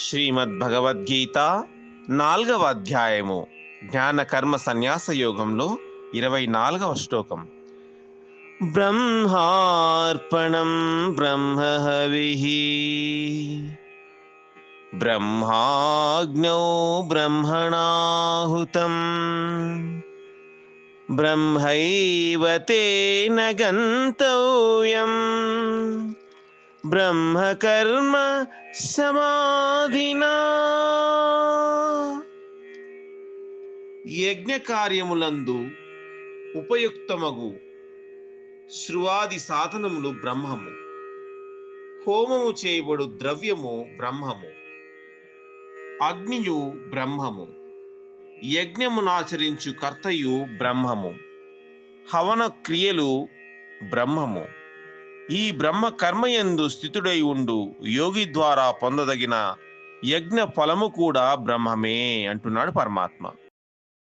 శ్రీమద్భగవద్గీత 4వ అధ్యాయము జ్ఞాన కర్మ సన్యాస యోగంలో 24వ శ్లోకం. బ్రహ్మార్పణం బ్రహ్మహవిః బ్రహ్మాగ్నౌ బ్రహ్మణాహుతం బ్రహ్మైవ తేన గంతవ్యం బ్రహ్మకర్మ సమాధినా. యజ్ఞ కార్యములందు ఉపయుక్తమగు శృవాది సాధనములు బ్రహ్మము, హోమము చేయబడు ద్రవ్యము బ్రహ్మము, అగ్నియు బ్రహ్మము, యజ్ఞమునాచరించు కర్తయు బ్రహ్మము, హవన క్రియలు బ్రహ్మము. ఈ బ్రహ్మ కర్మయందు స్థితుడై ఉండు యోగి ద్వారా పొందదగిన యజ్ఞ ఫలము కూడా బ్రహ్మమే అంటున్నాడు పరమాత్మ.